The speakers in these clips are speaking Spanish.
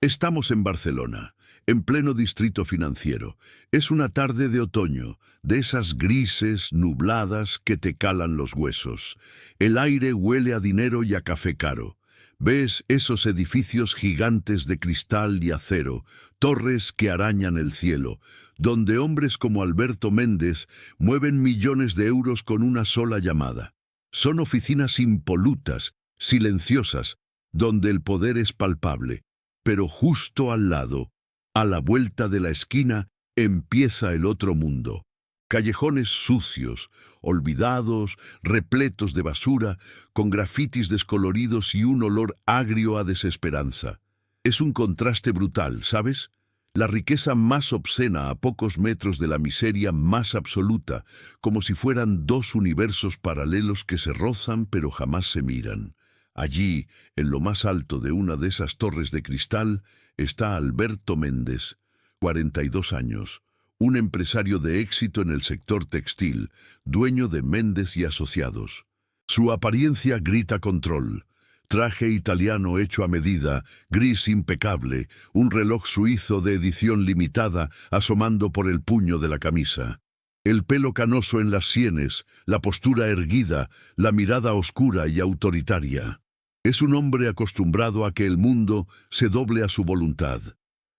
Estamos en Barcelona, en pleno distrito financiero. Es una tarde de otoño, de esas grises, nubladas que te calan los huesos. El aire huele a dinero y a café caro. Ves esos edificios gigantes de cristal y acero, torres que arañan el cielo, donde hombres como Alberto Méndez mueven millones de euros con una sola llamada. Son oficinas impolutas, silenciosas, donde el poder es palpable. Pero justo al lado, a la vuelta de la esquina, empieza el otro mundo. Callejones sucios, olvidados, repletos de basura, con grafitis descoloridos y un olor agrio a desesperanza. Es un contraste brutal, ¿sabes? La riqueza más obscena a pocos metros de la miseria más absoluta, como si fueran dos universos paralelos que se rozan pero jamás se miran. Allí, en lo más alto de una de esas torres de cristal, está Alberto Méndez, 42 años, un empresario de éxito en el sector textil, dueño de Méndez y Asociados. Su apariencia grita control. Traje italiano hecho a medida, gris impecable, un reloj suizo de edición limitada asomando por el puño de la camisa. El pelo canoso en las sienes, la postura erguida, la mirada oscura y autoritaria. Es un hombre acostumbrado a que el mundo se doble a su voluntad.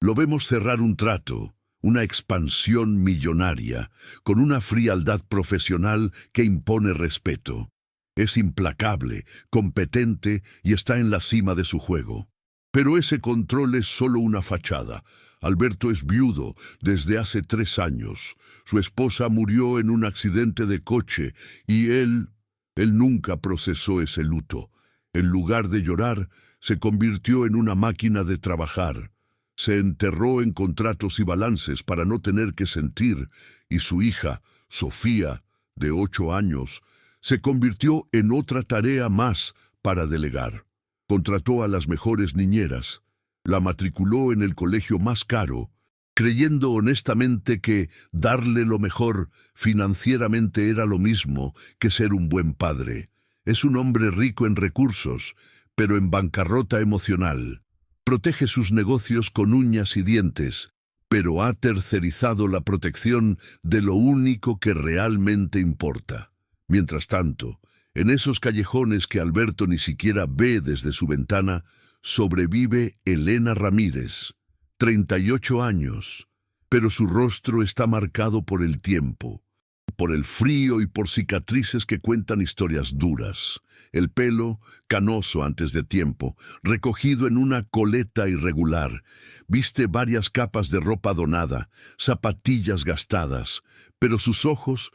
Lo vemos cerrar un trato, una expansión millonaria, con una frialdad profesional que impone respeto. Es implacable, competente y está en la cima de su juego. Pero ese control es solo una fachada. Alberto es viudo desde hace 3 años. Su esposa murió en un accidente de coche y él nunca procesó ese luto. En lugar de llorar, se convirtió en una máquina de trabajar. Se enterró en contratos y balances para no tener que sentir, y su hija, Sofía, de 8 años, se convirtió en otra tarea más para delegar. Contrató a las mejores niñeras, la matriculó en el colegio más caro, creyendo honestamente que darle lo mejor financieramente era lo mismo que ser un buen padre. Es un hombre rico en recursos, pero en bancarrota emocional. Protege sus negocios con uñas y dientes, pero ha tercerizado la protección de lo único que realmente importa. Mientras tanto, en esos callejones que Alberto ni siquiera ve desde su ventana, sobrevive Elena Ramírez, 38 años, pero su rostro está marcado por el tiempo, por el frío y por cicatrices que cuentan historias duras. El pelo, canoso antes de tiempo, recogido en una coleta irregular. Viste varias capas de ropa donada, zapatillas gastadas, pero sus ojos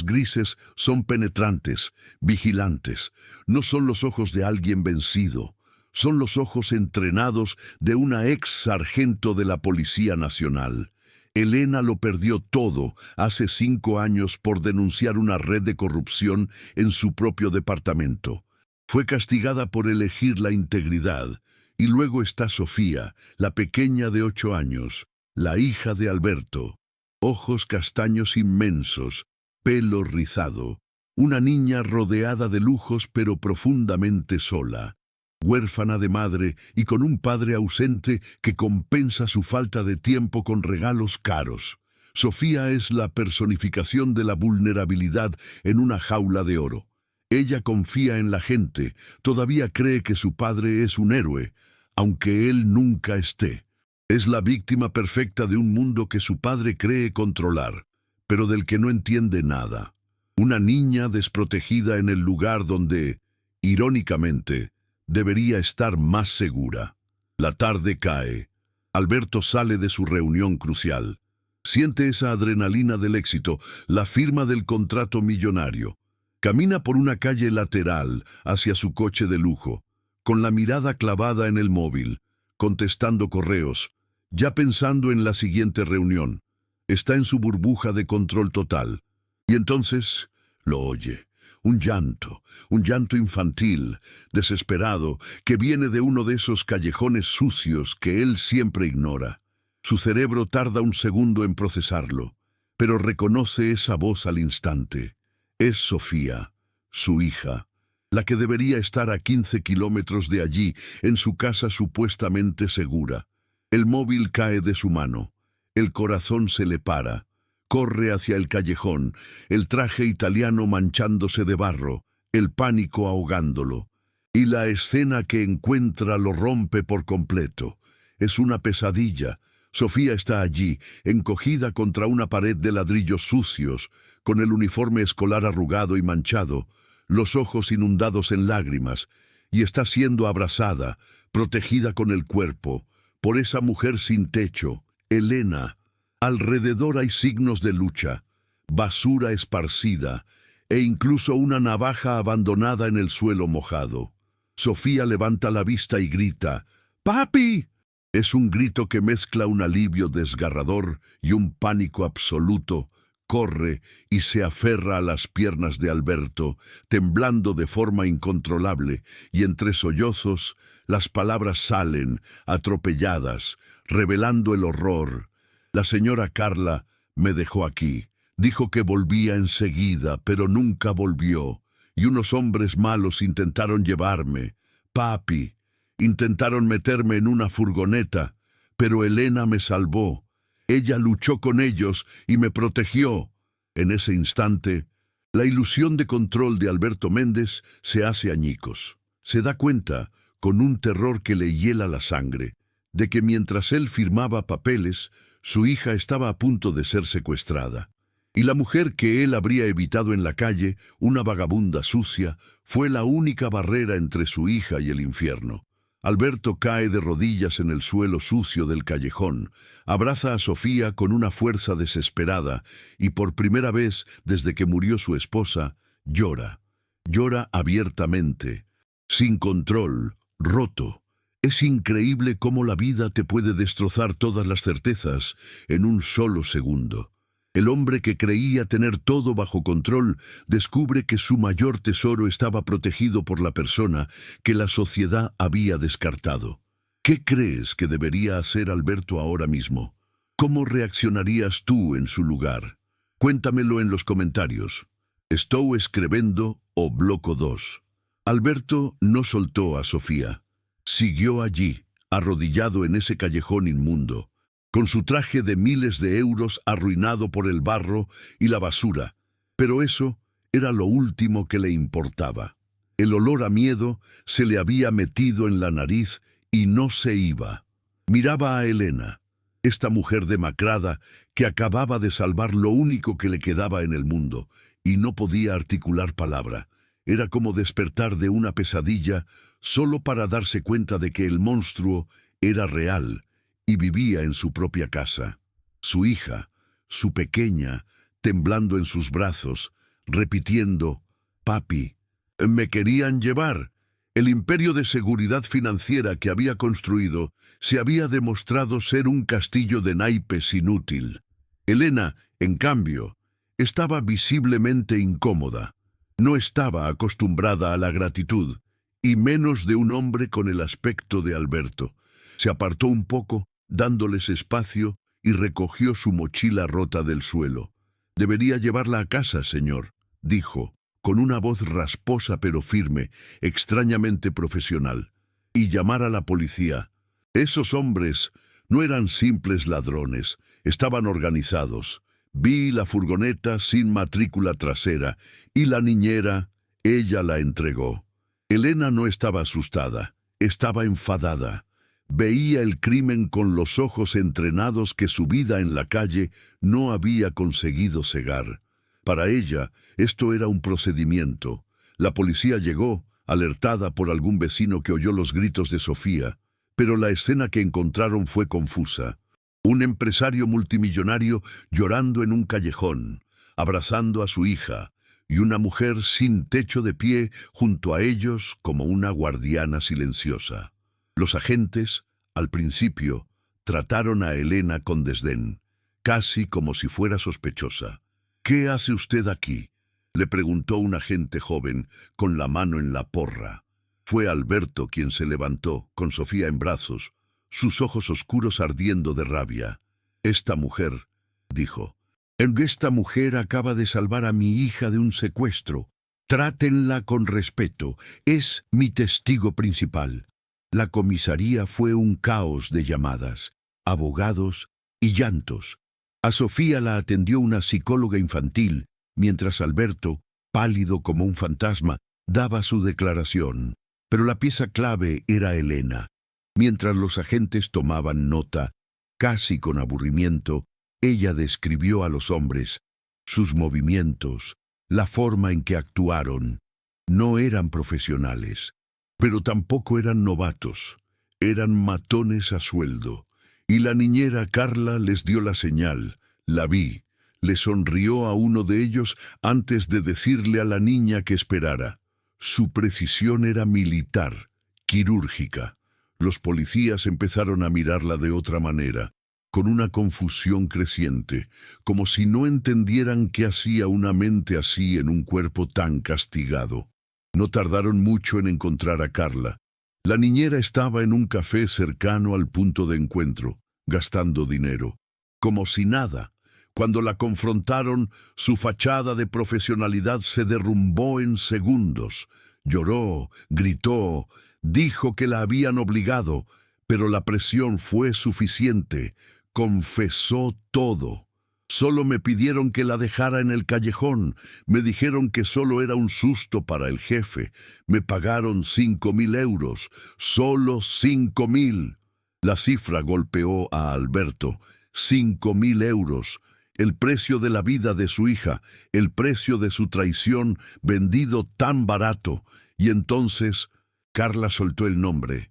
grises son penetrantes, vigilantes. No son los ojos de alguien vencido. Son los ojos entrenados de una ex sargento de la Policía Nacional. Elena lo perdió todo hace 5 años por denunciar una red de corrupción en su propio departamento. Fue castigada por elegir la integridad. Y luego está Sofía, la pequeña de 8 años, la hija de Alberto. Ojos castaños inmensos, pelo rizado. Una niña rodeada de lujos pero profundamente sola. Huérfana de madre y con un padre ausente que compensa su falta de tiempo con regalos caros. Sofía es la personificación de la vulnerabilidad en una jaula de oro. Ella confía en la gente, todavía cree que su padre es un héroe, aunque él nunca esté. Es la víctima perfecta de un mundo que su padre cree controlar, pero del que no entiende nada. Una niña desprotegida en el lugar donde, irónicamente, debería estar más segura. La tarde cae. Alberto sale de su reunión crucial. Siente esa adrenalina del éxito, la firma del contrato millonario. Camina por una calle lateral hacia su coche de lujo, con la mirada clavada en el móvil, contestando correos, ya pensando en la siguiente reunión. Está en su burbuja de control total. Y entonces lo oye. Un llanto infantil, desesperado, que viene de uno de esos callejones sucios que él siempre ignora. Su cerebro tarda un segundo en procesarlo, pero reconoce esa voz al instante. Es Sofía, su hija. la que debería estar a 15 kilómetros de allí, en su casa supuestamente segura. El móvil cae de su mano. El corazón se le para. Corre hacia el callejón, el traje italiano manchándose de barro, el pánico ahogándolo. Y la escena que encuentra lo rompe por completo. Es una pesadilla. Sofía está allí, encogida contra una pared de ladrillos sucios, con el uniforme escolar arrugado y manchado, los ojos inundados en lágrimas, y está siendo abrazada, protegida con el cuerpo, por esa mujer sin techo, Elena. Alrededor hay signos de lucha, basura esparcida, e incluso una navaja abandonada en el suelo mojado. Sofía levanta la vista y grita, ¡Papi! Es un grito que mezcla un alivio desgarrador y un pánico absoluto. Corre y se aferra a las piernas de Alberto, temblando de forma incontrolable, y entre sollozos las palabras salen, atropelladas, revelando el horror. La señora Carla me dejó aquí. Dijo que volvía enseguida, pero nunca volvió. Y unos hombres malos intentaron llevarme. Papi, intentaron meterme en una furgoneta, pero Elena me salvó. Ella luchó con ellos y me protegió. En ese instante, la ilusión de control de Alberto Méndez se hace añicos. Se da cuenta, con un terror que le hiela la sangre, de que mientras él firmaba papeles, su hija estaba a punto de ser secuestrada. Y la mujer que él habría evitado en la calle, una vagabunda sucia, fue la única barrera entre su hija y el infierno. Alberto cae de rodillas en el suelo sucio del callejón, abraza a Sofía con una fuerza desesperada y por primera vez desde que murió su esposa, llora. Llora abiertamente, sin control, roto. Es increíble cómo la vida te puede destrozar todas las certezas en un solo segundo. El hombre que creía tener todo bajo control descubre que su mayor tesoro estaba protegido por la persona que la sociedad había descartado. ¿Qué crees que debería hacer Alberto ahora mismo? ¿Cómo reaccionarías tú en su lugar? Cuéntamelo en los comentarios. Estou escrevendo o bloco 2. Alberto no soltó a Sofía. Siguió allí, arrodillado en ese callejón inmundo, con su traje de miles de euros arruinado por el barro y la basura. Pero eso era lo último que le importaba. El olor a miedo se le había metido en la nariz y no se iba. Miraba a Elena, esta mujer demacrada que acababa de salvar lo único que le quedaba en el mundo, y no podía articular palabra. Era como despertar de una pesadilla solo para darse cuenta de que el monstruo era real y vivía en su propia casa. Su hija, su pequeña, temblando en sus brazos, repitiendo, «Papi, me querían llevar». El imperio de seguridad financiera que había construido se había demostrado ser un castillo de naipes inútil. Elena, en cambio, estaba visiblemente incómoda. No estaba acostumbrada a la gratitud, y menos de un hombre con el aspecto de Alberto. Se apartó un poco, dándoles espacio, y recogió su mochila rota del suelo. «Debería llevarla a casa, señor», dijo, con una voz rasposa pero firme, extrañamente profesional, «y llamar a la policía». Esos hombres no eran simples ladrones, estaban organizados. Vi la furgoneta sin matrícula trasera, y la niñera, ella la entregó. Elena no estaba asustada, estaba enfadada. Veía el crimen con los ojos entrenados que su vida en la calle no había conseguido cegar. Para ella, esto era un procedimiento. La policía llegó, alertada por algún vecino que oyó los gritos de Sofía, pero la escena que encontraron fue confusa. Un empresario multimillonario llorando en un callejón, abrazando a su hija, y una mujer sin techo de pie junto a ellos como una guardiana silenciosa. Los agentes, al principio, trataron a Elena con desdén, casi como si fuera sospechosa. «¿Qué hace usted aquí?», le preguntó un agente joven, con la mano en la porra. Fue Alberto quien se levantó, con Sofía en brazos, sus ojos oscuros ardiendo de rabia. «Esta mujer», dijo, «esta mujer acaba de salvar a mi hija de un secuestro. Trátenla con respeto, es mi testigo principal. La comisaría fue un caos de llamadas, abogados y llantos. A Sofía la atendió una psicóloga infantil, mientras Alberto, pálido como un fantasma, daba su declaración. Pero la pieza clave era Elena. Mientras los agentes tomaban nota, casi con aburrimiento, ella describió a los hombres, sus movimientos, la forma en que actuaron. No eran profesionales, pero tampoco eran novatos. Eran matones a sueldo. Y la niñera Carla les dio la señal. La vi. Le sonrió a uno de ellos antes de decirle a la niña que esperara. Su precisión era militar, quirúrgica. Los policías empezaron a mirarla de otra manera, con una confusión creciente, como si no entendieran qué hacía una mente así en un cuerpo tan castigado. No tardaron mucho en encontrar a Carla. La niñera estaba en un café cercano al punto de encuentro, gastando dinero. Como si nada. Cuando la confrontaron, su fachada de profesionalidad se derrumbó en segundos. Lloró, gritó, dijo que la habían obligado, pero la presión fue suficiente. Confesó todo. Solo me pidieron que la dejara en el callejón. Me dijeron que solo era un susto para el jefe. Me pagaron 5.000 euros. Solo 5.000. La cifra golpeó a Alberto. 5.000 euros. El precio de la vida de su hija, el precio de su traición vendido tan barato. Y entonces Carla soltó el nombre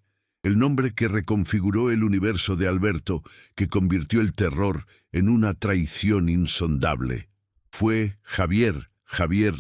que reconfiguró el universo de Alberto, que convirtió el terror en una traición insondable. Fue Javier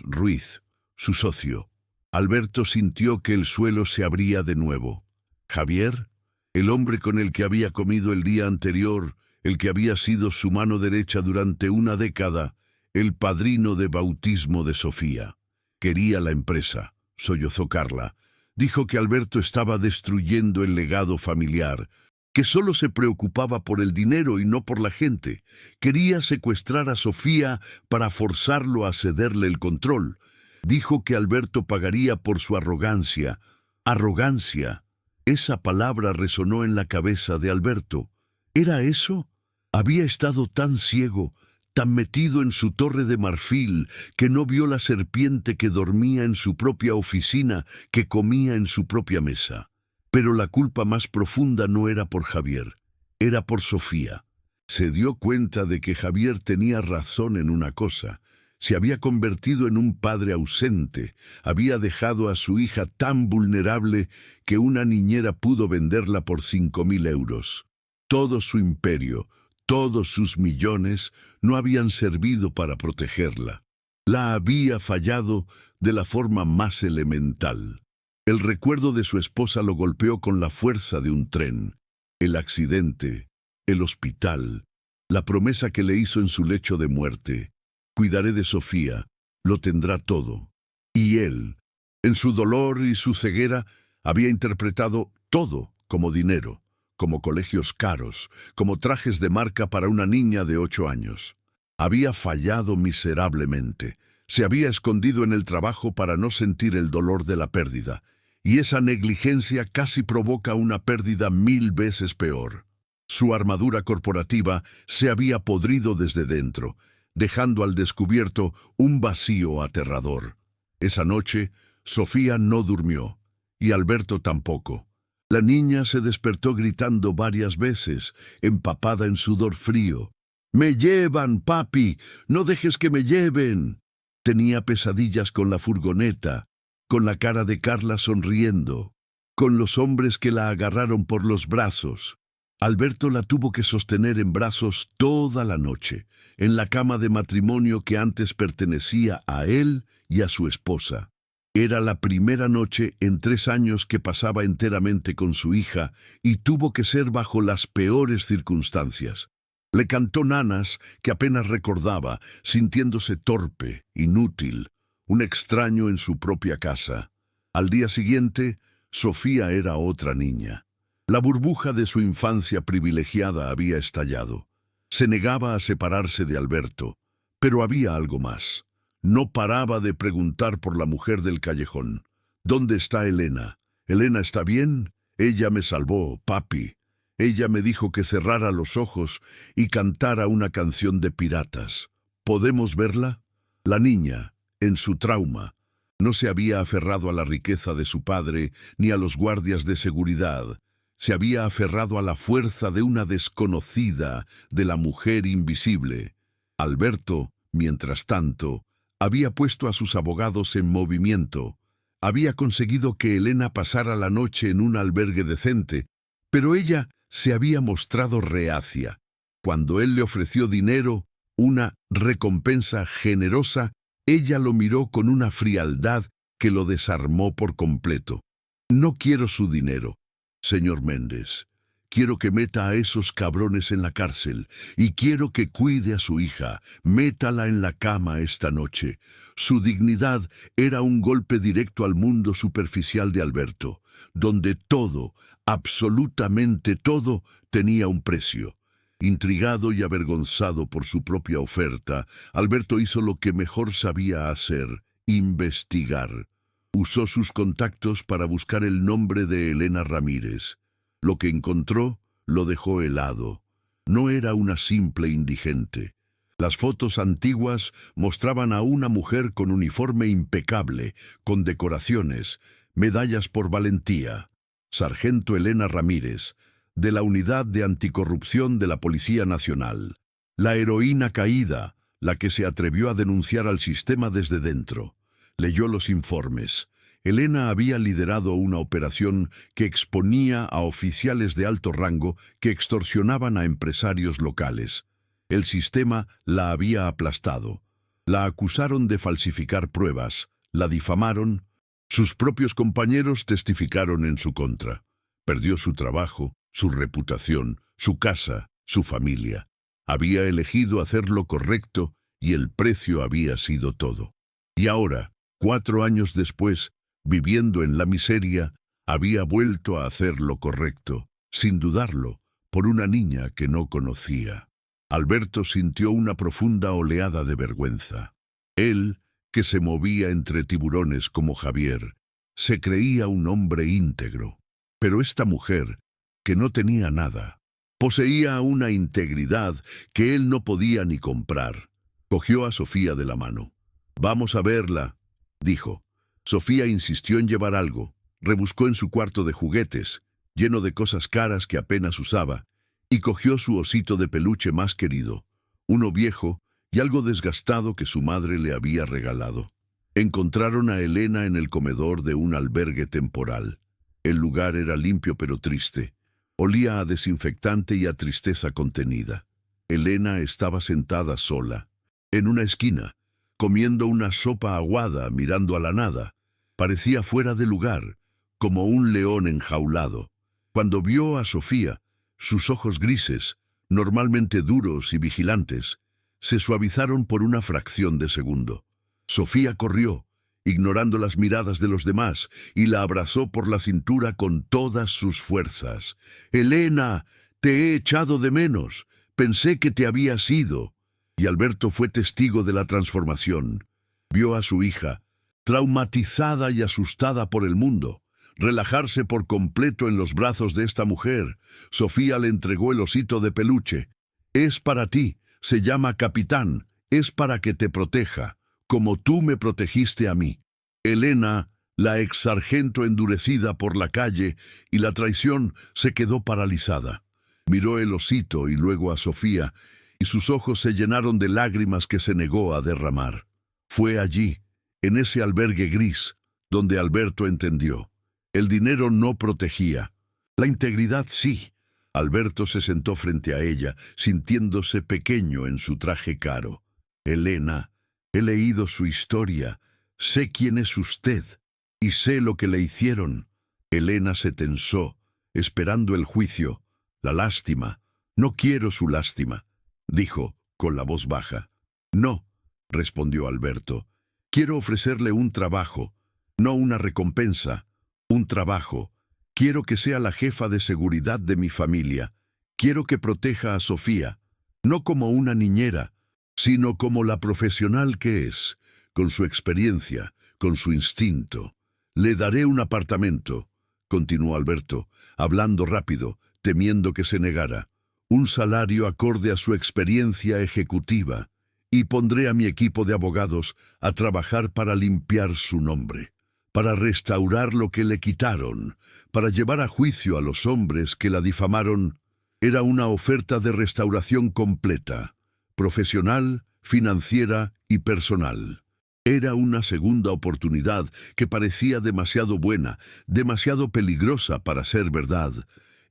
Ruiz, su socio. Alberto sintió que el suelo se abría de nuevo. Javier, el hombre con el que había comido el día anterior, el que había sido su mano derecha durante una década, el padrino de bautismo de Sofía. Quería la empresa, sollozó Carla. Dijo que Alberto estaba destruyendo el legado familiar, que solo se preocupaba por el dinero y no por la gente. Quería secuestrar a Sofía para forzarlo a cederle el control. Dijo que Alberto pagaría por su arrogancia. Arrogancia. Esa palabra resonó en la cabeza de Alberto. ¿Era eso? Había estado tan ciego, tan metido en su torre de marfil, que no vio la serpiente que dormía en su propia oficina, que comía en su propia mesa. Pero la culpa más profunda no era por Javier, era por Sofía. Se dio cuenta de que Javier tenía razón en una cosa. Se había convertido en un padre ausente, había dejado a su hija tan vulnerable que una niñera pudo venderla por 5.000 euros. Todo su imperio, todos sus millones no habían servido para protegerla. La había fallado de la forma más elemental. El recuerdo de su esposa lo golpeó con la fuerza de un tren. El accidente, el hospital, la promesa que le hizo en su lecho de muerte. Cuidaré de Sofía, lo tendrá todo. Y él, en su dolor y su ceguera, había interpretado todo como dinero, como colegios caros, como trajes de marca para una niña de 8 años. Había fallado miserablemente. Se había escondido en el trabajo para no sentir el dolor de la pérdida, y esa negligencia casi provoca una pérdida 1000 veces peor. Su armadura corporativa se había podrido desde dentro, dejando al descubierto un vacío aterrador. Esa noche, Sofía no durmió, y Alberto tampoco. La niña se despertó gritando varias veces, empapada en sudor frío. «¡Me llevan, papi! ¡No dejes que me lleven!». Tenía pesadillas con la furgoneta, con la cara de Carla sonriendo, con los hombres que la agarraron por los brazos. Alberto la tuvo que sostener en brazos toda la noche, en la cama de matrimonio que antes pertenecía a él y a su esposa. Era la primera noche en 3 años que pasaba enteramente con su hija y tuvo que ser bajo las peores circunstancias. Le cantó nanas que apenas recordaba, sintiéndose torpe, inútil, un extraño en su propia casa. Al día siguiente, Sofía era otra niña. La burbuja de su infancia privilegiada había estallado. Se negaba a separarse de Alberto, pero había algo más. No paraba de preguntar por la mujer del callejón. ¿Dónde está Elena? ¿Elena está bien? Ella me salvó, papi. Ella me dijo que cerrara los ojos y cantara una canción de piratas. ¿Podemos verla? La niña, en su trauma, no se había aferrado a la riqueza de su padre ni a los guardias de seguridad. Se había aferrado a la fuerza de una desconocida, de la mujer invisible. Alberto, mientras tanto, había puesto a sus abogados en movimiento. Había conseguido que Elena pasara la noche en un albergue decente, pero ella se había mostrado reacia. Cuando él le ofreció dinero, una recompensa generosa, ella lo miró con una frialdad que lo desarmó por completo. No quiero su dinero, señor Méndez. Quiero que meta a esos cabrones en la cárcel y quiero que cuide a su hija. Métala en la cama esta noche. Su dignidad era un golpe directo al mundo superficial de Alberto, donde todo, absolutamente todo, tenía un precio. Intrigado y avergonzado por su propia oferta, Alberto hizo lo que mejor sabía hacer: investigar. Usó sus contactos para buscar el nombre de Elena Ramírez. Lo que encontró lo dejó helado. No era una simple indigente. Las fotos antiguas mostraban a una mujer con uniforme impecable, con decoraciones, medallas por valentía. Sargento Elena Ramírez, de la Unidad de Anticorrupción de la Policía Nacional. La heroína caída, la que se atrevió a denunciar al sistema desde dentro. Leyó los informes. Elena había liderado una operación que exponía a oficiales de alto rango que extorsionaban a empresarios locales. El sistema la había aplastado. La acusaron de falsificar pruebas, la difamaron. Sus propios compañeros testificaron en su contra. Perdió su trabajo, su reputación, su casa, su familia. Había elegido hacer lo correcto y el precio había sido todo. Y ahora, 4 años después, viviendo en la miseria, había vuelto a hacer lo correcto, sin dudarlo, por una niña que no conocía. Alberto sintió una profunda oleada de vergüenza. Él, que se movía entre tiburones como Javier, se creía un hombre íntegro. Pero esta mujer, que no tenía nada, poseía una integridad que él no podía ni comprar. Cogió a Sofía de la mano. «Vamos a verla», dijo. Sofía insistió en llevar algo. Rebuscó en su cuarto de juguetes, lleno de cosas caras que apenas usaba, y cogió su osito de peluche más querido, uno viejo y algo desgastado que su madre le había regalado. Encontraron a Elena en el comedor de un albergue temporal. El lugar era limpio pero triste. Olía a desinfectante y a tristeza contenida. Elena estaba sentada sola, en una esquina, comiendo una sopa aguada, mirando a la nada. Parecía fuera de lugar, como un león enjaulado. Cuando vio a Sofía, sus ojos grises, normalmente duros y vigilantes, se suavizaron por una fracción de segundo. Sofía corrió, ignorando las miradas de los demás, y la abrazó por la cintura con todas sus fuerzas. «Elena, te he echado de menos. Pensé que te habías ido». Y Alberto fue testigo de la transformación. Vio a su hija, traumatizada y asustada por el mundo, relajarse por completo en los brazos de esta mujer. Sofía le entregó el osito de peluche. «Es para ti, se llama Capitán, es para que te proteja, como tú me protegiste a mí». Elena, la ex sargento endurecida por la calle y la traición, se quedó paralizada. Miró el osito y luego a Sofía, y sus ojos se llenaron de lágrimas que se negó a derramar. Fue allí, en ese albergue gris, donde Alberto entendió. El dinero no protegía. La integridad sí. Alberto se sentó frente a ella, sintiéndose pequeño en su traje caro. «Elena, he leído su historia. Sé quién es usted y sé lo que le hicieron». Elena se tensó, esperando el juicio, la lástima. «No quiero su lástima», dijo, con la voz baja. «No», respondió Alberto. «Quiero ofrecerle un trabajo, no una recompensa, un trabajo. Quiero que sea la jefa de seguridad de mi familia. Quiero que proteja a Sofía, no como una niñera, sino como la profesional que es, con su experiencia, con su instinto. Le daré un apartamento, continuó Alberto, hablando rápido, temiendo que se negara. Un salario acorde a su experiencia ejecutiva, y pondré a mi equipo de abogados a trabajar para limpiar su nombre, para restaurar lo que le quitaron, para llevar a juicio a los hombres que la difamaron. Era una oferta de restauración completa, profesional, financiera y personal. Era una segunda oportunidad que parecía demasiado buena, demasiado peligrosa para ser verdad.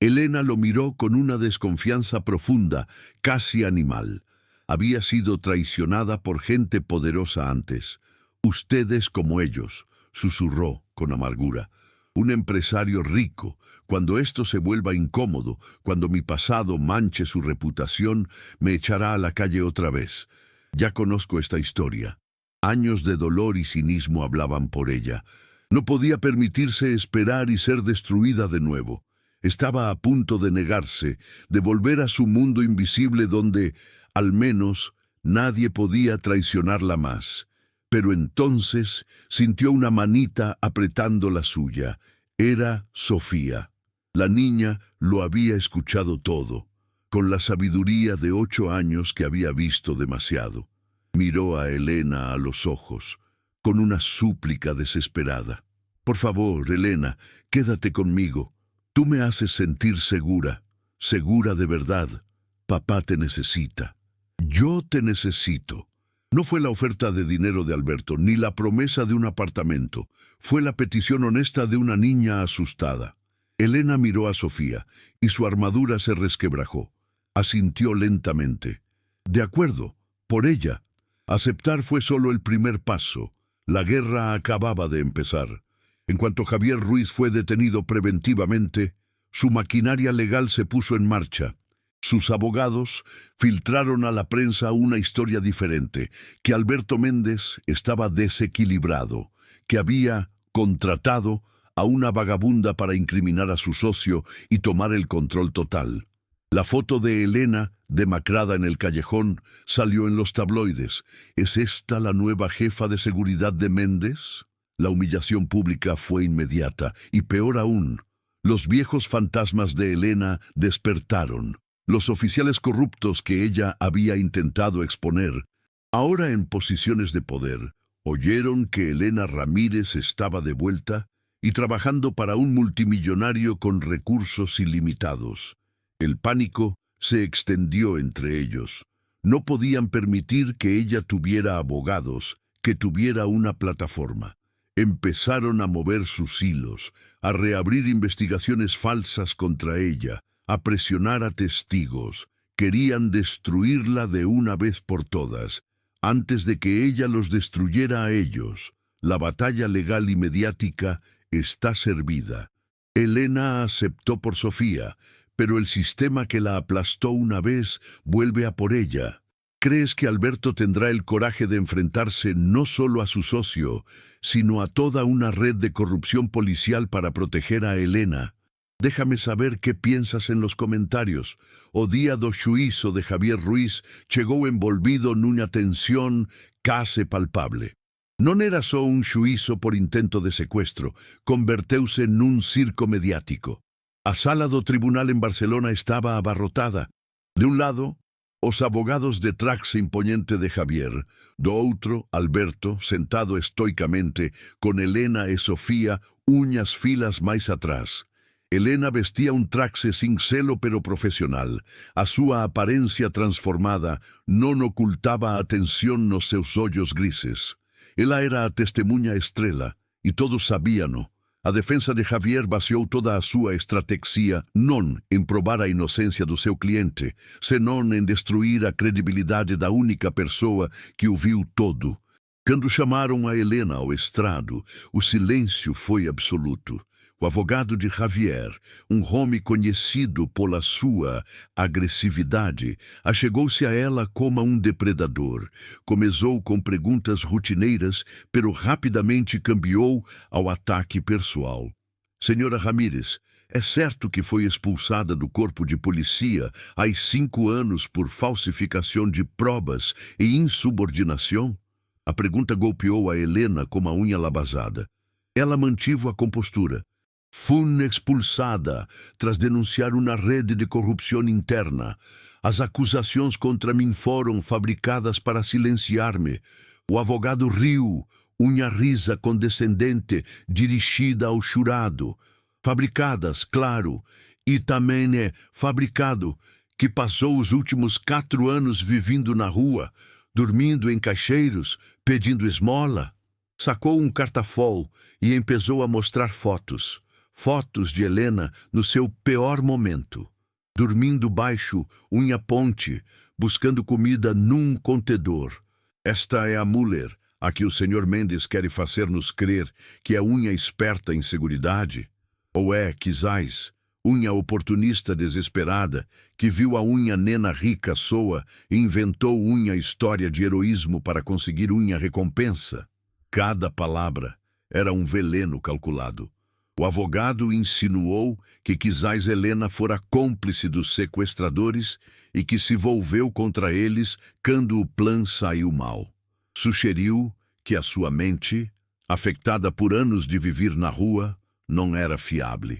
Elena lo miró con una desconfianza profunda, casi animal. Había sido traicionada por gente poderosa antes. Ustedes como ellos, susurró con amargura. Un empresario rico, cuando esto se vuelva incómodo, cuando mi pasado manche su reputación, me echará a la calle otra vez. Ya conozco esta historia. Años de dolor y cinismo hablaban por ella. No podía permitirse esperar y ser destruida de nuevo. Estaba a punto de negarse, de volver a su mundo invisible donde, al menos, nadie podía traicionarla más. Pero entonces sintió una manita apretando la suya. Era Sofía. La niña lo había escuchado todo, con la sabiduría de 8 años que había visto demasiado. Miró a Elena a los ojos, con una súplica desesperada. Por favor, Elena, quédate conmigo. Tú me haces sentir segura, segura de verdad. Papá te necesita. Yo te necesito. No fue la oferta de dinero de Alberto, ni la promesa de un apartamento. Fue la petición honesta de una niña asustada. Elena miró a Sofía, y su armadura se resquebrajó. Asintió lentamente. De acuerdo, por ella. Aceptar fue solo el primer paso. La guerra acababa de empezar. En cuanto Javier Ruiz fue detenido preventivamente, su maquinaria legal se puso en marcha. Sus abogados filtraron a la prensa una historia diferente, que Alberto Méndez estaba desequilibrado, que había contratado a una vagabunda para incriminar a su socio y tomar el control total. La foto de Elena, demacrada en el callejón, salió en los tabloides. ¿Es esta la nueva jefa de seguridad de Méndez? La humillación pública fue inmediata, y peor aún, los viejos fantasmas de Elena despertaron. Los oficiales corruptos que ella había intentado exponer, ahora en posiciones de poder, oyeron que Elena Ramírez estaba de vuelta y trabajando para un multimillonario con recursos ilimitados. El pánico se extendió entre ellos. No podían permitir que ella tuviera abogados, que tuviera una plataforma. Empezaron a mover sus hilos, a reabrir investigaciones falsas contra ella, a presionar a testigos. Querían destruirla de una vez por todas, antes de que ella los destruyera a ellos. La batalla legal y mediática está servida. Elena aceptó por Sofía, pero el sistema que la aplastó una vez vuelve a por ella. ¿Crees que Alberto tendrá el coraje de enfrentarse no solo a su socio, sino a toda una red de corrupción policial para proteger a Elena? Déjame saber qué piensas en los comentarios. O día do xuízo de Javier Ruiz chegou envolvido nunha tensión case palpable. Non era só un xuízo por intento de secuestro, converteuse nun circo mediático. A sala do tribunal en Barcelona estaba abarrotada. De un lado, os abogados de traxe imponente de Javier, do outro, Alberto, sentado estoicamente, con Elena e Sofía uñas filas máis atrás. Elena vestía un traxe sincero pero profesional. A súa aparencia transformada non ocultaba a tensión nos seus ollos grises. Ela era a testemunha estrela, e todos sabíano. A defensa de Javier baseou toda a súa estrategia non en probar a inocencia do seu cliente, senón en destruir a credibilidade da única persoa que o viu todo. Quando chamaram a Elena ao estrado, o silêncio foi absoluto. O advogado de Javier, homem conhecido pela sua agressividade, achegou-se a ela como a depredador. Começou com perguntas rotineiras, pero rapidamente cambiou ao ataque pessoal. Senhora Ramírez, é certo que foi expulsada do corpo de polícia há 5 anos por falsificação de provas e insubordinação? A pergunta golpeou a Helena como a unha lavazada. Ela mantive a compostura. Fui expulsada tras denunciar uma rede de corrupção interna. As acusações contra mim foram fabricadas para silenciar-me. O advogado riu, uma risa condescendente dirigida ao jurado. Fabricadas, claro, e também é fabricado que passou os últimos 4 anos vivendo na rua, dormindo em caixeiros, pedindo esmola. Sacou um cartafol e começou a mostrar fotos. Fotos de Helena no seu pior momento. Dormindo baixo uma ponte, buscando comida num contedor. Esta é a Müller, a que o Sr. Mendes quer fazer-nos crer que é unha esperta em seguridade? Ou é, quizás, unha oportunista desesperada que viu a unha nena rica soa e inventou unha história de heroísmo para conseguir unha recompensa? Cada palavra era um veneno calculado. O advogado insinuou que quizás Helena fora cúmplice dos sequestradores e que se volveu contra eles quando o plano saiu mal. Sugeriu que a sua mente, afetada por anos de viver na rua, não era fiável,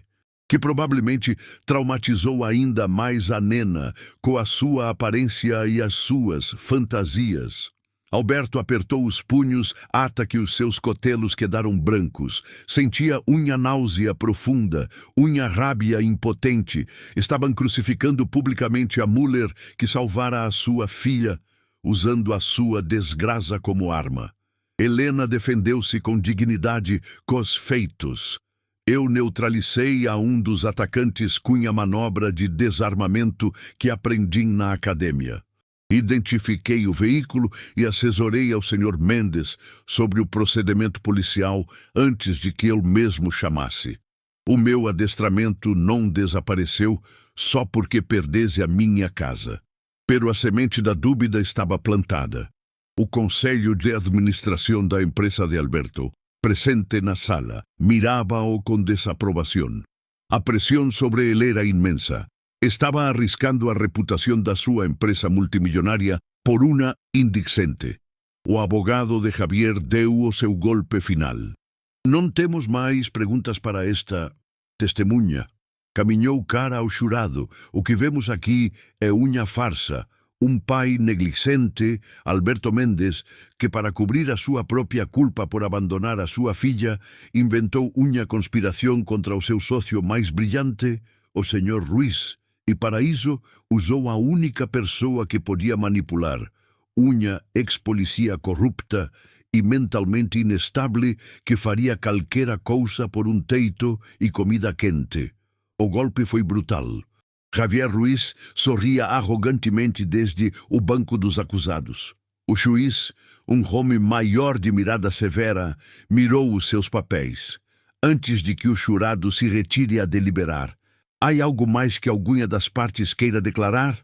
que provavelmente traumatizou ainda mais a nena com a sua aparência e as suas fantasias. Alberto apertou os punhos até que os seus cotelos quedaram brancos. Sentia uma náusea profunda, uma rábia impotente. Estavam crucificando publicamente a Müller que salvara a sua filha, usando a sua desgraça como arma. Helena defendeu-se com dignidade com os feitos. Eu neutralizei a um dos atacantes com a manobra de desarmamento que aprendi na academia. Identifiquei o veículo e assessorei ao Sr. Mendes sobre o procedimento policial antes de que ele mesmo chamasse. O meu adestramento não desapareceu só porque perdesse a minha casa. Pero a semente da dúvida estava plantada. O conselho de administração da empresa de Alberto, presente na sala, mirava-o com desaprovação. A pressão sobre ele era imensa. Estava arriscando a reputação da sua empresa multimilionária por uma indicente. O advogado de Javier deu o seu golpe final. Não temos mais perguntas para esta testemunha. Caminhou cara ao jurado. O que vemos aqui é uma farsa. Um pai negligente, Alberto Mendes, que para cobrir a sua própria culpa por abandonar a sua filha, inventou uma conspiração contra o seu sócio mais brilhante, o Sr. Ruiz, e para isso usou a única pessoa que podia manipular, uma ex-polícia corrupta e mentalmente inestável que faria qualquer coisa por um teito e comida quente. O golpe foi brutal. Javier Ruiz sorria arrogantemente desde o banco dos acusados. O juiz, um homem maior de mirada severa, mirou os seus papéis. Antes de que o jurado se retire a deliberar, há algo mais que alguma das partes queira declarar?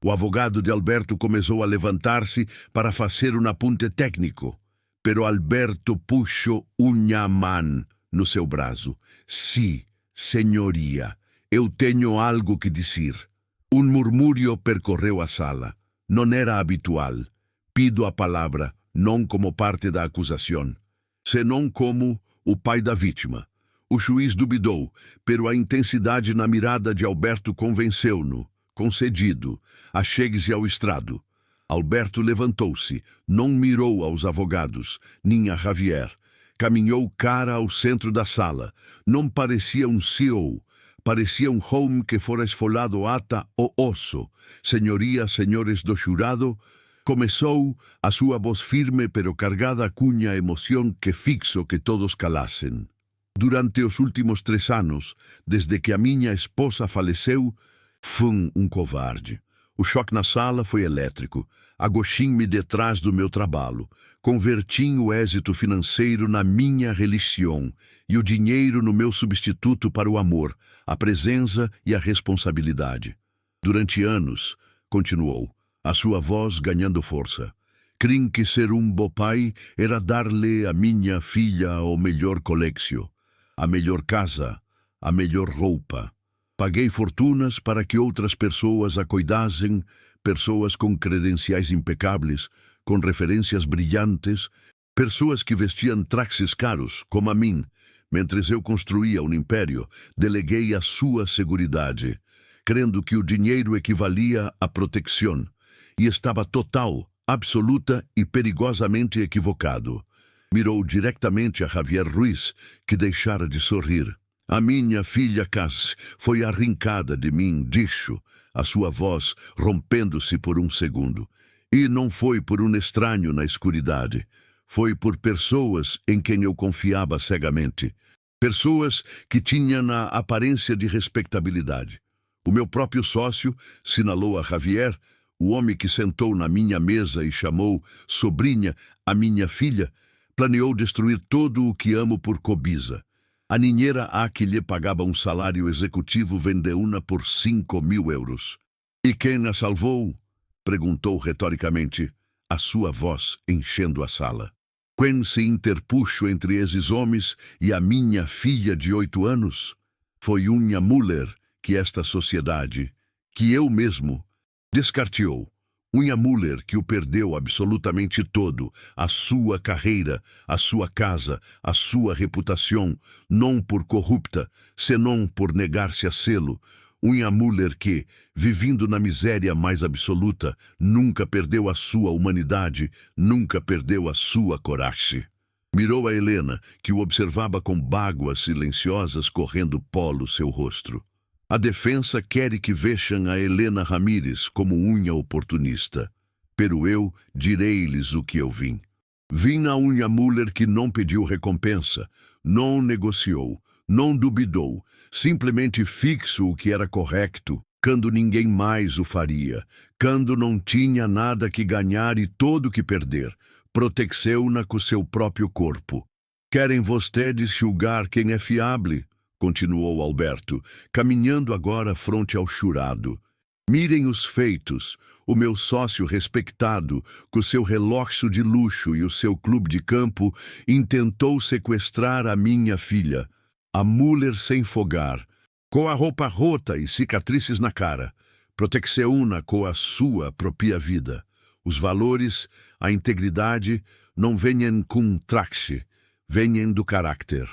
O advogado de Alberto começou a levantar-se para fazer um apunte técnico, pero Alberto puxou uma mão no seu braço. Sim, senhoria, eu tenho algo que dizer. Um murmúrio percorreu a sala. Não era habitual. Pido a palavra, não como parte da acusação, senão como o pai da vítima. O juiz duvidou, pero a intensidade na mirada de Alberto convenceu-no. Concedido, achegue-se ao estrado. Alberto levantou-se, não mirou aos advogados, nem a Javier. Caminhou cara ao centro da sala. Não parecia um CEO, parecia um homem que fora esfolado ata o osso. Senhorias, senhores do jurado, começou a sua voz firme, pero cargada com a emoção que fixo que todos calassem. Durante os últimos 3 anos, desde que a minha esposa faleceu, fui um covarde. O choque na sala foi elétrico. Agochem-me detrás do meu trabalho. Converti o êxito financeiro na minha religião e o dinheiro no meu substituto para o amor, a presença e a responsabilidade. Durante anos, continuou, a sua voz ganhando força. Creem que ser um bom pai era dar-lhe a minha filha o melhor colégio, a melhor casa, a melhor roupa. Paguei fortunas para que outras pessoas a cuidassem, pessoas com credenciais impecáveis, com referências brilhantes, pessoas que vestiam trajes caros, como a mim. Mentre eu construía um império, deleguei a sua seguridade, crendo que o dinheiro equivalia à proteção, e estava total, absoluta e perigosamente equivocado. Mirou diretamente a Javier Ruiz, que deixara de sorrir. A minha filha Cas foi arrancada de mim, disse, a sua voz rompendo-se por um segundo. E não foi por um estranho na escuridade. Foi por pessoas em quem eu confiava cegamente. Pessoas que tinham a aparência de respeitabilidade. O meu próprio sócio, sinalou a Javier, o homem que sentou na minha mesa e chamou sobrinha a minha filha, planeou destruir todo o que amo por cobiça. A ninheira a que lhe pagava um salário executivo vendeu-na por 5.000 euros. E quem a salvou? Perguntou retoricamente, a sua voz enchendo a sala. Quem se interpuxo entre esses homens e a minha filha de 8 anos? Foi Unha Müller que esta sociedade, que eu mesmo, descarteou. Unha Müller que o perdeu absolutamente todo, a sua carreira, a sua casa, a sua reputação, não por corrupta, senão por negar-se a sê-lo. Unha Müller que, vivendo na miséria mais absoluta, nunca perdeu a sua humanidade, nunca perdeu a sua coragem. Mirou a Helena, que o observava com báguas silenciosas correndo polo seu rosto. A defensa quer que vejam a Helena Ramírez como unha oportunista. Pero eu direi-lhes o que eu vim. Vim a Unha Müller que não pediu recompensa, não negociou, não duvidou, simplesmente fixo o que era correto, quando ninguém mais o faria, quando não tinha nada que ganhar e todo que perder, protegeu-na com seu próprio corpo. Querem vocês julgar quem é fiável? Continuou Alberto, caminhando agora fronte ao jurado. Mirem os feitos. O meu sócio respeitado, com seu relógio de luxo e o seu clube de campo, intentou sequestrar a minha filha, a Müller sem fogar, com a roupa rota e cicatrizes na cara. Protegeu-na com a sua própria vida. Os valores, a integridade, não vêm com traje, vêm do caráter.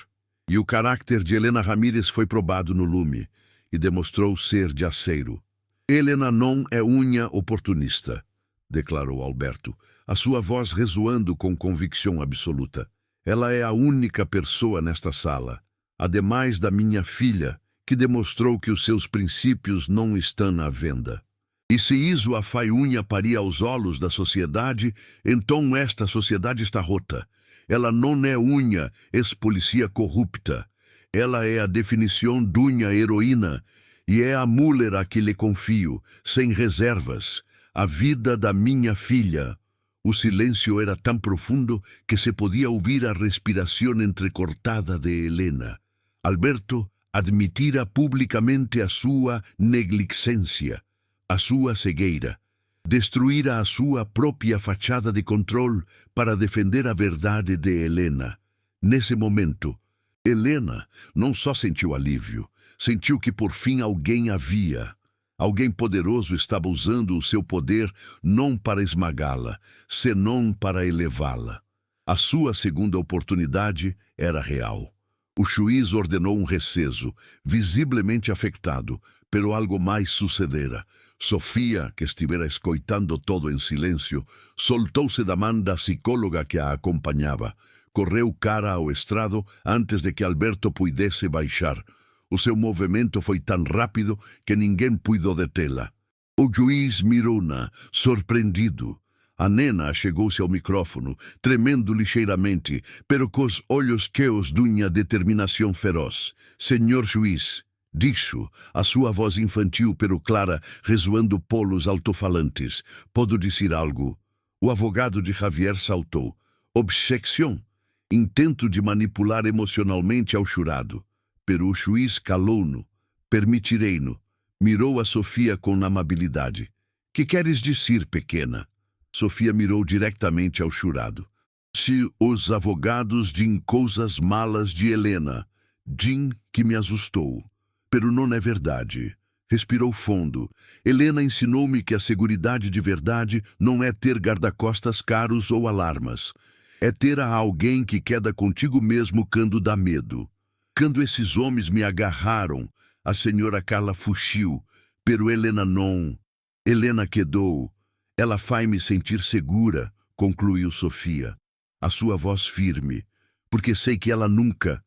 E o caráter de Helena Ramírez foi probado no lume, e demonstrou ser de aceiro. Helena não é unha oportunista, declarou Alberto, a sua voz ressoando com convicção absoluta. Ela é a única pessoa nesta sala, ademais da minha filha, que demonstrou que os seus princípios não estão à venda. E se isso a faz unha parir aos olhos da sociedade, então esta sociedade está rota. Ela não é unha, ex-policia corrupta. Ela é a definição de unha heroína, e é a Müller a que lhe confio, sem reservas, a vida da minha filha. O silêncio era tão profundo que se podia ouvir a respiração entrecortada de Helena. Alberto admitira publicamente a sua negligência, a sua cegueira. Destruíra a sua própria fachada de controle para defender a verdade de Helena. Nesse momento, Helena não só sentiu alívio, sentiu que por fim alguém havia. Alguém poderoso estava usando o seu poder não para esmagá-la, senão para elevá-la. A sua segunda oportunidade era real. O juiz ordenou um recesso, visivelmente afetado, pero algo mais sucedera. Sofia, que estivera escoitando todo em silêncio, soltou-se da mão da psicóloga que a acompanhava. Correu cara ao estrado antes de que Alberto pudesse baixar. O seu movimento foi tão rápido que ninguém pôde detê-la. O juiz mirou-na, surpreendido. A nena chegou-se ao micrófono, tremendo ligeiramente, pero com os olhos cheios de uma determinação feroz. Senhor juiz, disse, a sua voz infantil pero clara ressoando polos altofalantes. Podo dizer algo? O advogado de Javier saltou. Objeção. Intento de manipular emocionalmente ao jurado. Pero o juiz calou-no. Permitirei-no. Mirou a Sofia com amabilidade. Que queres dizer, pequena? Sofia mirou diretamente ao jurado. Se os advogados dizem coisas malas de Helena, dizem que me assustou. Pero não é verdade. Respirou fundo. Helena ensinou-me que a seguridade de verdade não é ter guarda-costas caros ou alarmas. É ter a alguém que queda contigo mesmo quando dá medo. Quando esses homens me agarraram, a senhora Carla fugiu, pero Helena não. Helena quedou. Ela faz-me sentir segura, concluiu Sofia, a sua voz firme, porque sei que ela nunca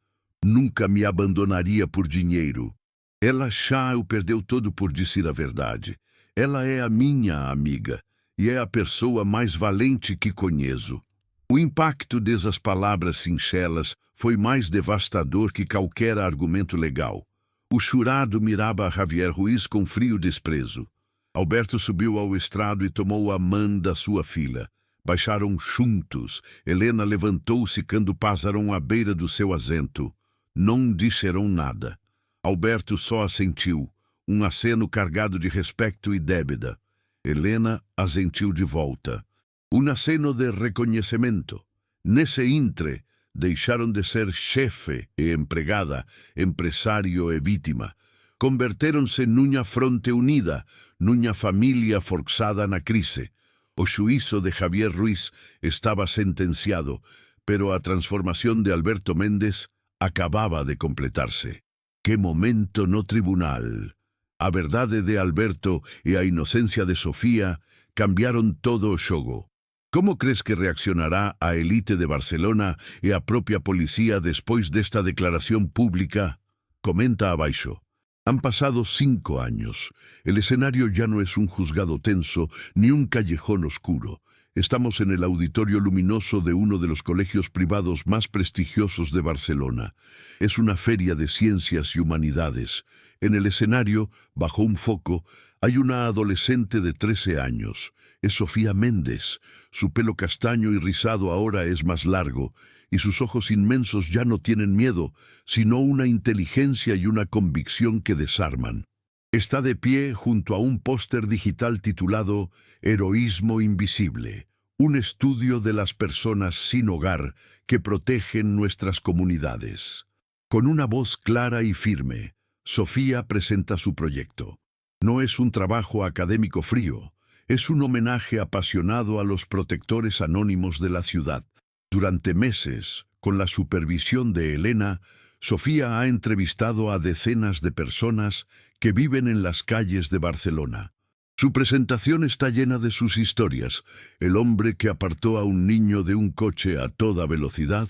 me abandonaria por dinheiro. Ela já o perdeu todo por dizer a verdade. Ela é a minha amiga e é a pessoa mais valente que conheço. O impacto dessas palavras sincelas foi mais devastador que qualquer argumento legal. O jurado mirava a Javier Ruiz com frio desprezo. Alberto subiu ao estrado e tomou a mão da sua filha. Baixaram juntos. Helena levantou-se quando passaram à beira do seu assento. Não disseram nada. Alberto só assentiu, um aceno carregado de respeito e débeda. Helena assentiu de volta. Um aceno de reconhecimento. Nesse intre, deixaram de ser chefe e empregada, empresário e vítima. Converteram-se numa fronte unida, numa família forçada na crise. O juízo de Javier Ruiz estava sentenciado, pero a transformação de Alberto Méndez acabava de completar-se. Que momento no tribunal! A verdade de Alberto e a inocência de Sofía cambiaron todo o xogo. Como crees que reaccionará a elite de Barcelona e a propia policía despois desta declaración pública? Comenta abaixo. Han pasado 5 años. El escenario ya no es un juzgado tenso ni un callejón oscuro. Estamos en el auditorio luminoso de uno de los colegios privados más prestigiosos de Barcelona. Es una feria de ciencias y humanidades. En el escenario, bajo un foco, hay una adolescente de 13 años. Es Sofía Méndez. Su pelo castaño y rizado ahora es más largo, y sus ojos inmensos ya no tienen miedo, sino una inteligencia y una convicción que desarman. Está de pie junto a un póster digital titulado Heroísmo Invisible, un estudio de las personas sin hogar que protegen nuestras comunidades. Con una voz clara y firme, Sofía presenta su proyecto. No es un trabajo académico frío, es un homenaje apasionado a los protectores anónimos de la ciudad. Durante meses, con la supervisión de Helena, Sofía ha entrevistado a decenas de personas que viven en las calles de Barcelona. Su presentación está llena de sus historias: el hombre que apartó a un niño de un coche a toda velocidad,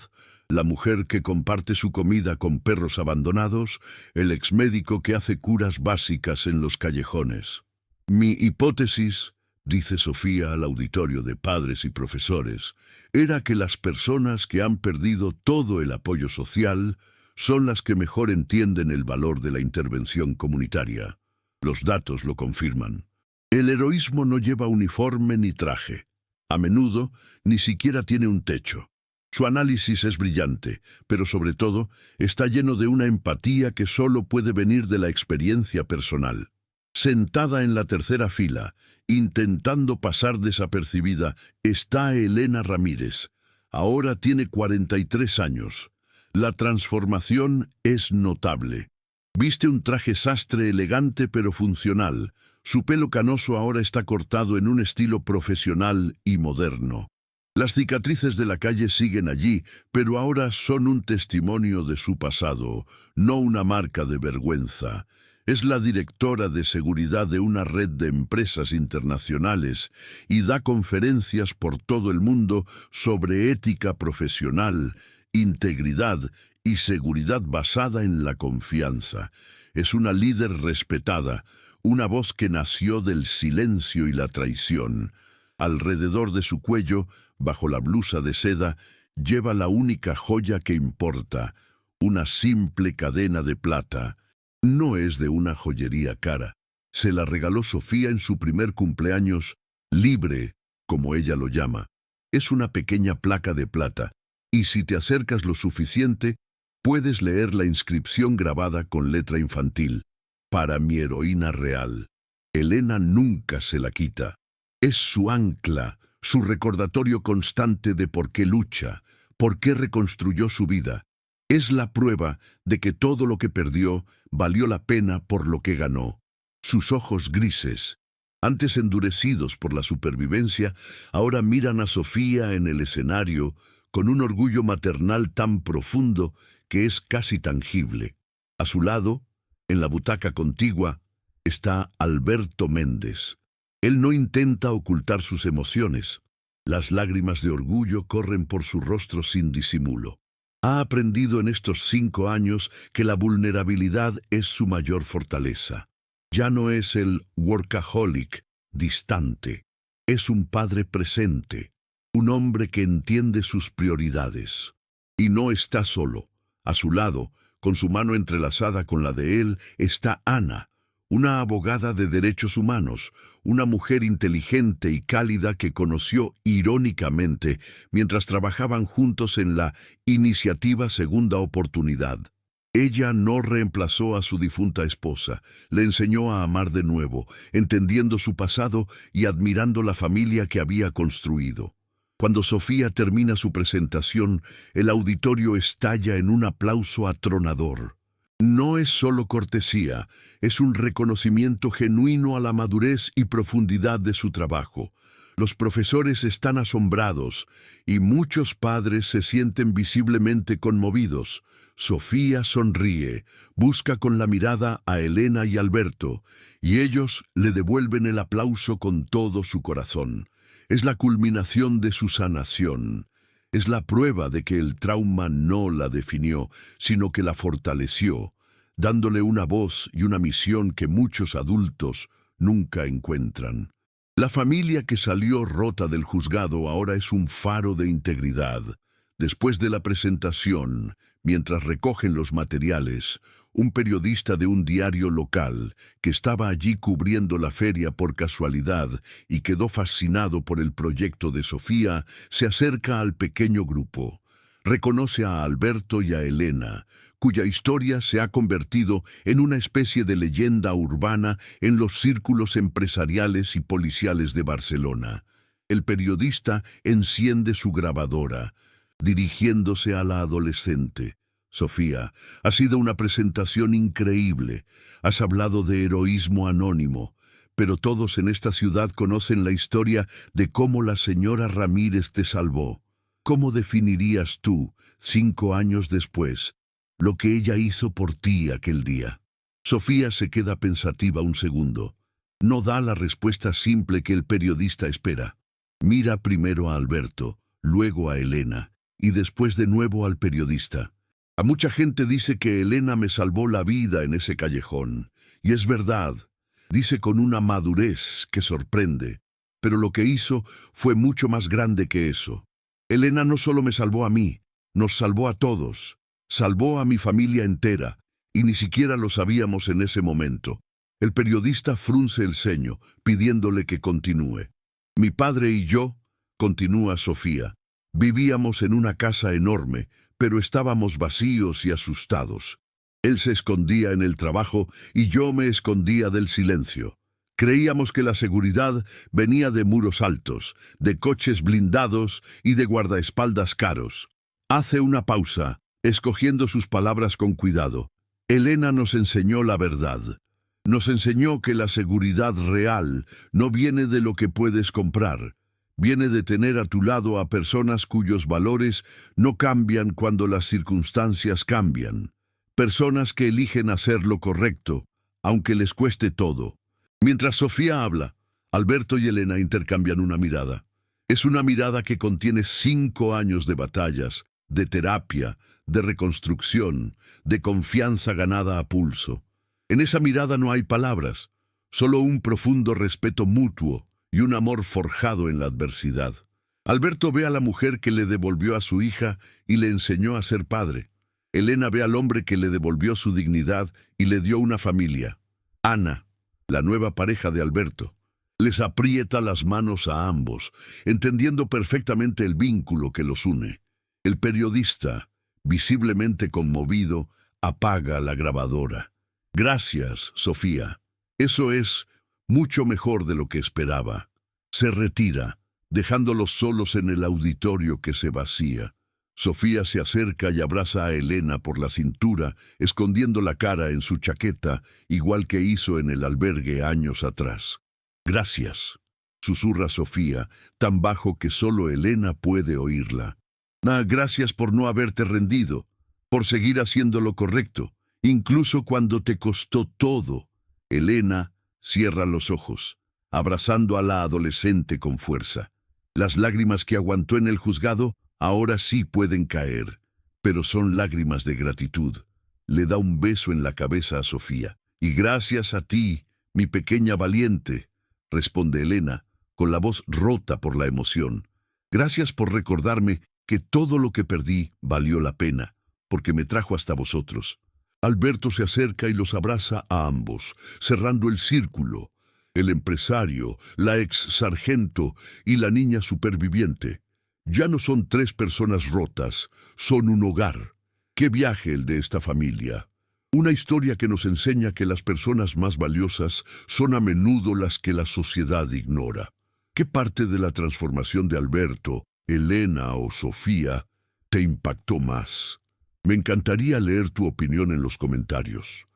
la mujer que comparte su comida con perros abandonados, el exmédico que hace curas básicas en los callejones. Mi hipótesis, dice Sofía al auditorio de padres y profesores, era que las personas que han perdido todo el apoyo social son las que mejor entienden el valor de la intervención comunitaria. Los datos lo confirman. El heroísmo no lleva uniforme ni traje. A menudo, ni siquiera tiene un techo. Su análisis es brillante, pero sobre todo, está lleno de una empatía que solo puede venir de la experiencia personal. Sentada en la tercera fila, intentando pasar desapercibida, está Helena Ramírez. Ahora tiene 43 años. La transformación es notable. Viste un traje sastre elegante pero funcional. Su pelo canoso ahora está cortado en un estilo profesional y moderno. Las cicatrices de la calle siguen allí, pero ahora son un testimonio de su pasado, no una marca de vergüenza. Es la directora de seguridad de una red de empresas internacionales y da conferencias por todo el mundo sobre ética profesional, integridad y seguridad basada en la confianza. Es una líder respetada, una voz que nació del silencio y la traición. Alrededor de su cuello, bajo la blusa de seda, lleva la única joya que importa, una simple cadena de plata. No es de una joyería cara. Se la regaló Sofía en su primer cumpleaños, libre, como ella lo llama. Es una pequeña placa de plata, y si te acercas lo suficiente, puedes leer la inscripción grabada con letra infantil: para mi heroína real. Helena nunca se la quita. Es su ancla, su recordatorio constante de por qué lucha, por qué reconstruyó su vida. Es la prueba de que todo lo que perdió valió la pena por lo que ganó. Sus ojos grises, antes endurecidos por la supervivencia, ahora miran a Sofía en el escenario con un orgullo maternal tan profundo que es casi tangible. A su lado, en la butaca contigua, está Alberto Méndez. Él no intenta ocultar sus emociones. Las lágrimas de orgullo corren por su rostro sin disimulo. Ha aprendido en estos 5 años que la vulnerabilidad es su mayor fortaleza. Ya no es el workaholic distante, es un padre presente, un hombre que entiende sus prioridades. Y no está solo. A su lado, con su mano entrelazada con la de él, está Ana, una abogada de derechos humanos, una mujer inteligente y cálida que conoció irónicamente mientras trabajaban juntos en la iniciativa Segunda Oportunidad. Ella no reemplazó a su difunta esposa, le enseñó a amar de nuevo, entendiendo su pasado y admirando la familia que había construido. Cuando Sofía termina su presentación, el auditorio estalla en un aplauso atronador. No es solo cortesía, es un reconocimiento genuino a la madurez y profundidad de su trabajo. Los profesores están asombrados y muchos padres se sienten visiblemente conmovidos. Sofía sonríe, busca con la mirada a Elena y Alberto, y ellos le devuelven el aplauso con todo su corazón. Es la culminación de su sanación. Es la prueba de que el trauma no la definió, sino que la fortaleció, dándole una voz y una misión que muchos adultos nunca encuentran. La familia que salió rota del juzgado ahora es un faro de integridad. Después de la presentación, mientras recogen los materiales, un periodista de un diario local, que estaba allí cubriendo la feria por casualidad y quedó fascinado por el proyecto de Sofía, se acerca al pequeño grupo. Reconoce a Alberto y a Elena, cuya historia se ha convertido en una especie de leyenda urbana en los círculos empresariales y policiales de Barcelona. El periodista enciende su grabadora, dirigiéndose a la adolescente. Sofía, ha sido una presentación increíble. Has hablado de heroísmo anónimo, pero todos en esta ciudad conocen la historia de cómo la señora Ramírez te salvó. ¿Cómo definirías tú, 5 años después, lo que ella hizo por ti aquel día? Sofía se queda pensativa un segundo. No da la respuesta simple que el periodista espera. Mira primero a Alberto, luego a Elena, y después de nuevo al periodista. A mucha gente dice que Elena me salvó la vida en ese callejón, y es verdad, dice con una madurez que sorprende, pero lo que hizo fue mucho más grande que eso. Elena no solo me salvó a mí, nos salvó a todos, salvó a mi familia entera, y ni siquiera lo sabíamos en ese momento. El periodista frunce el ceño, pidiéndole que continúe. Mi padre y yo, continúa Sofía, vivíamos en una casa enorme, pero estábamos vacíos y asustados. Él se escondía en el trabajo y yo me escondía del silencio. Creíamos que la seguridad venía de muros altos, de coches blindados y de guardaespaldas caros. Hace una pausa, escogiendo sus palabras con cuidado. Elena nos enseñó la verdad. Nos enseñó que la seguridad real no viene de lo que puedes comprar. Viene de tener a tu lado a personas cuyos valores no cambian cuando las circunstancias cambian. Personas que eligen hacer lo correcto, aunque les cueste todo. Mientras Sofía habla, Alberto y Elena intercambian una mirada. Es una mirada que contiene 5 años de batallas, de terapia, de reconstrucción, de confianza ganada a pulso. En esa mirada no hay palabras, solo un profundo respeto mutuo y un amor forjado en la adversidad. Alberto ve a la mujer que le devolvió a su hija y le enseñó a ser padre. Elena ve al hombre que le devolvió su dignidad y le dio una familia. Ana, la nueva pareja de Alberto, les aprieta las manos a ambos, entendiendo perfectamente el vínculo que los une. El periodista, visiblemente conmovido, apaga la grabadora. Gracias, Sofía. Eso es mucho mejor de lo que esperaba. Se retira, dejándolos solos en el auditorio que se vacía. Sofía se acerca y abraza a Elena por la cintura, escondiendo la cara en su chaqueta, igual que hizo en el albergue años atrás. «Gracias», susurra Sofía, tan bajo que solo Elena puede oírla. Gracias por no haberte rendido, por seguir haciendo lo correcto, incluso cuando te costó todo». Elena cierra los ojos, abrazando a la adolescente con fuerza. Las lágrimas que aguantó en el juzgado ahora sí pueden caer, pero son lágrimas de gratitud. Le da un beso en la cabeza a Sofía. «Y gracias a ti, mi pequeña valiente», responde Elena, con la voz rota por la emoción. «Gracias por recordarme que todo lo que perdí valió la pena, porque me trajo hasta vosotros». Alberto se acerca y los abraza a ambos, cerrando el círculo. El empresario, la ex sargento y la niña superviviente. Ya no son 3 personas rotas, son un hogar. ¡Qué viaje el de esta familia! Una historia que nos enseña que las personas más valiosas son a menudo las que la sociedad ignora. ¿Qué parte de la transformación de Alberto, Elena o Sofía te impactó más? Me encantaría leer tu opinión en los comentarios.